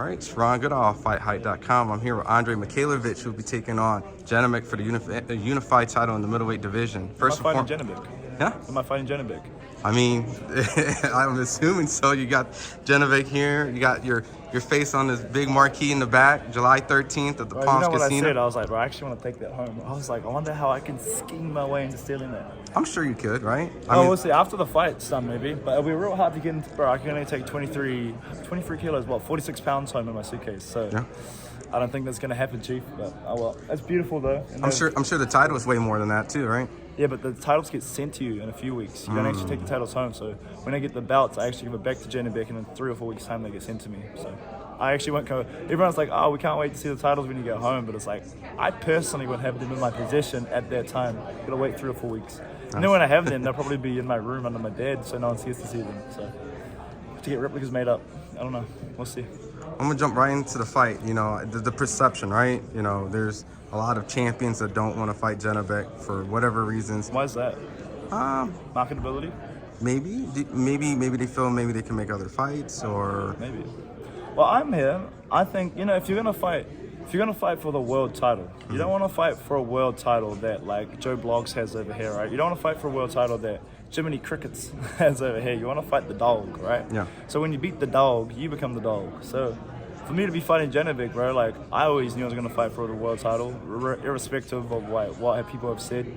All right, it's Ron Goodall, FightHype.com. I'm here with Andrei Mikhailovich, who will be taking on Janibek for the unified title in the middleweight division. First, am I fighting Janibek? Yeah? Am I fighting Janibek? I mean, I'm assuming so. You got Janibek here. You got your face on this big marquee in the back, July 13th at the Palms Casino. Casino. I said? I was like, bro, I actually want to take that home. I was like, I wonder how I can scheme my way into stealing that. I'm sure you could, right? I mean, we'll see. After the fight's done, maybe. But it'll be real hard to get into, bro. I can only take 23 kilos, 46 pounds home in my suitcase. So yeah. I don't think that's going to happen, Chief. But oh well. That's beautiful, though. I'm sure the title is way more than that, too, right? Yeah, but the titles get sent to you in a few weeks. You don't actually take the titles home. So when I get the belts, I actually give it back to Janibek, and in 3 or 4 weeks' time, they get sent to me. So I actually won't go. Everyone's like, oh, we can't wait to see the titles when you get home. But it's like, I personally would have them in my possession at that time. Gotta wait 3 or 4 weeks. And then when I have them, they'll probably be in my room under my bed, so no one gets to see them. So to get replicas made up, I don't know. We'll see. I'm gonna jump right into the fight. You know, the perception, right? You know, there's a lot of champions that don't want to fight Janibek for whatever reasons. Why is that? Marketability? Maybe they feel maybe they can make other fights, or maybe. Well, I'm here. I think, you know, if you're gonna fight for the world title, you don't want to fight for a world title that like Joe Bloggs has over here, right? You don't want to fight for a world title that Jiminy Crickets has over here. You want to fight the dog, right? Yeah. So when you beat the dog, you become the dog. So for me to be fighting Janibek, bro, like I always knew I was going to fight for the world title, irrespective of what people have said.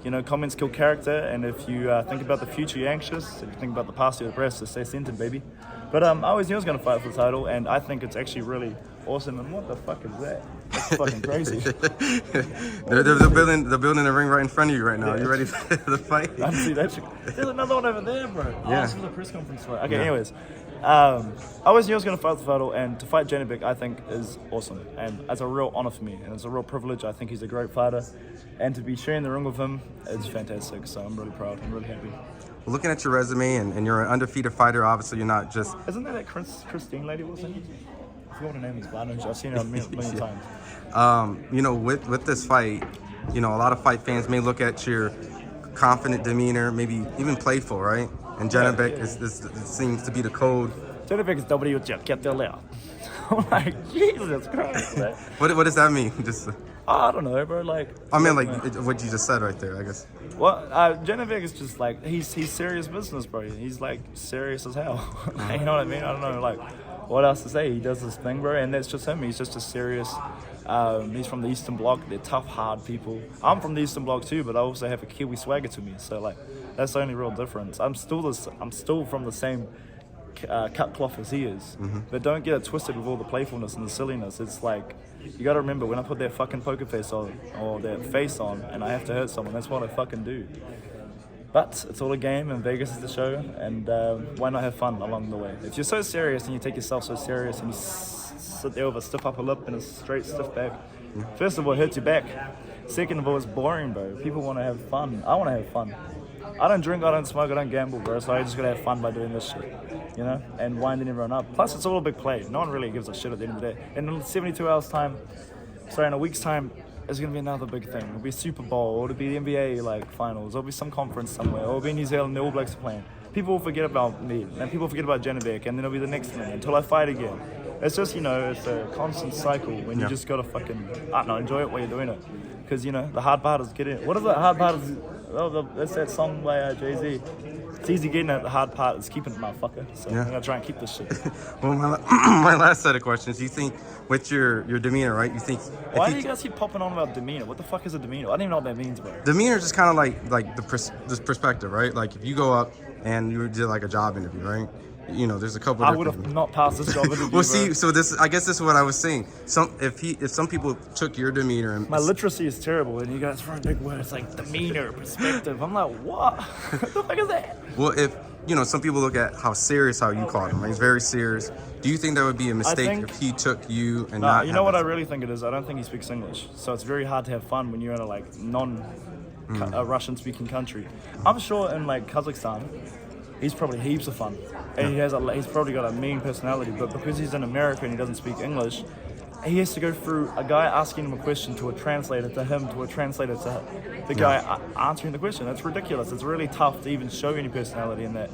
You know, comments kill character, and if you think about the future, you're anxious. If you think about the past, you're depressed. So stay centered, baby. But I always knew I was going to fight for the title, and I think it's actually really awesome. And what the fuck is that? That's fucking crazy. they're building a ring right in front of you right now. Yeah. You ready for the fight? I see that shit. There's another one over there, bro. Yeah. Oh, this is the press conference fight. Okay, anyways. I always knew I was going to fight the title, and to fight Janibek, I think, is awesome. And it's a real honor for me, and it's a real privilege. I think he's a great fighter. And to be sharing the ring with him is fantastic. So I'm really proud. I'm really happy. Looking at your resume, and you're an undefeated fighter, obviously you're not just... Isn't that Christine lady was in? I forgot what her name is, but I know I've seen her a million times. You know, with this fight, you know, a lot of fight fans may look at your confident demeanor, maybe even playful, right? And Janibek it seems to be the code. Janibek is W get there now. I'm like, Jesus Christ, man. What does that mean? Just I don't know, bro. Like, I mean, like what you just said right there, I guess. Well, Janibek is just like he's serious business, bro. He's like serious as hell. You know what I mean? I don't know, like what else to say. He does this thing, bro, and that's just him. He's just a serious. He's from the Eastern Bloc. They're tough, hard people. I'm from the Eastern Bloc too, but I also have a Kiwi swagger to me. So like, that's the only real difference. I'm still from the same cut cloth as he is. But don't get it twisted with all the playfulness and the silliness. It's like, you gotta remember, when I put that fucking poker face on, or that face on, and I have to hurt someone, that's what I fucking do. But it's all a game, and Vegas is the show, and why not have fun along the way? If you're so serious, and you take yourself so serious, and you sit there with a stiff upper lip and a straight stiff back, first of all, it hurts your back. Second of all, it's boring, bro. People want to have fun. I want to have fun. I don't drink, I don't smoke, I don't gamble, bro, so I just gotta have fun by doing this shit, you know, and winding everyone up. Plus, it's all a big play. No one really gives a shit at the end of the day. And in 72 hours time, in a week's time, it's gonna be another big thing. It'll be a Super Bowl, or it'll be the NBA like finals, or it'll be some conference somewhere, or it'll be New Zealand, the All Blacks are playing. People will forget about me, and people forget about Janibek, and then it'll be the next thing until I fight again. It's just, you know, it's a constant cycle when you just gotta fucking, I don't know, enjoy it while you're doing it. Because, you know, the hard part is getting it. What is the hard part is, that's that song by Jay-Z. It's easy getting it, the hard part is keeping it, motherfucker. So I'm gonna try and keep this shit. Well, my last set of questions, you think with your demeanor, right? You think... Why do you guys keep popping on about demeanor? What the fuck is a demeanor? I don't even know what that means, bro. Demeanor is just kind of like this perspective, right? Like if you go up and you did like a job interview, right? You know, there's a couple. I would have not passed this job interview. Well, see, so I guess this is what I was saying. If some people took your demeanor and... My literacy is terrible, and you guys throw big words like demeanor, perspective. I'm like, what? What the fuck is that? Well, if, you know, some people look at how you called him. Right? He's very serious. Do you think that would be a mistake if he took you and not... You know what I really think it is? I don't think he speaks English. So it's very hard to have fun when you're in a, like, non-Russian-speaking country. I'm sure in, like, Kazakhstan, he's probably heaps of fun. And he's probably got a mean personality, but because he's in America and he doesn't speak English, he has to go through a guy asking him a question to a translator to him, to a translator to the guy answering the question. That's ridiculous. It's really tough to even show any personality in that.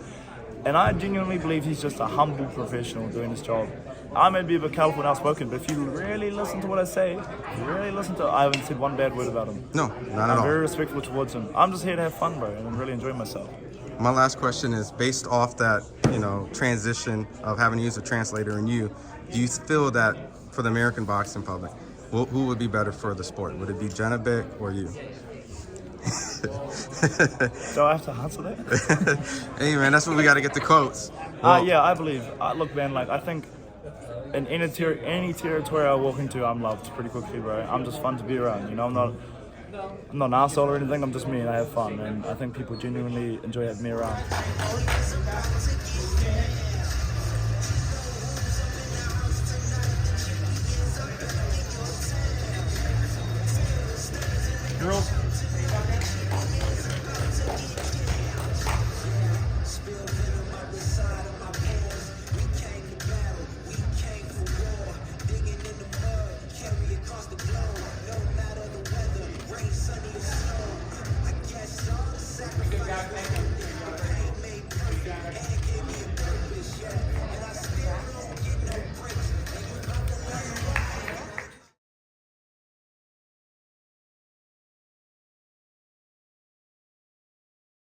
And I genuinely believe he's just a humble professional doing his job. I may be a bit colorful and outspoken, but if you really listen to what I say, I haven't said one bad word about him. No, not at I'm all. very respectful towards him. I'm just here to have fun, bro, and I'm really enjoying myself. My last question is based off that, transition of having to use a translator and you, do you feel that for the American boxing public, who would be better for the sport? Would it be Janibek or you? Do I have to answer that? Hey man, that's what we got to get the quotes. Yeah, I believe. Look, man, like I think in any territory I walk into, I'm loved pretty quickly, bro. I'm just fun to be around. I'm not an asshole or anything. I'm just me, and I have fun, and I think people genuinely enjoy having me around. Girls.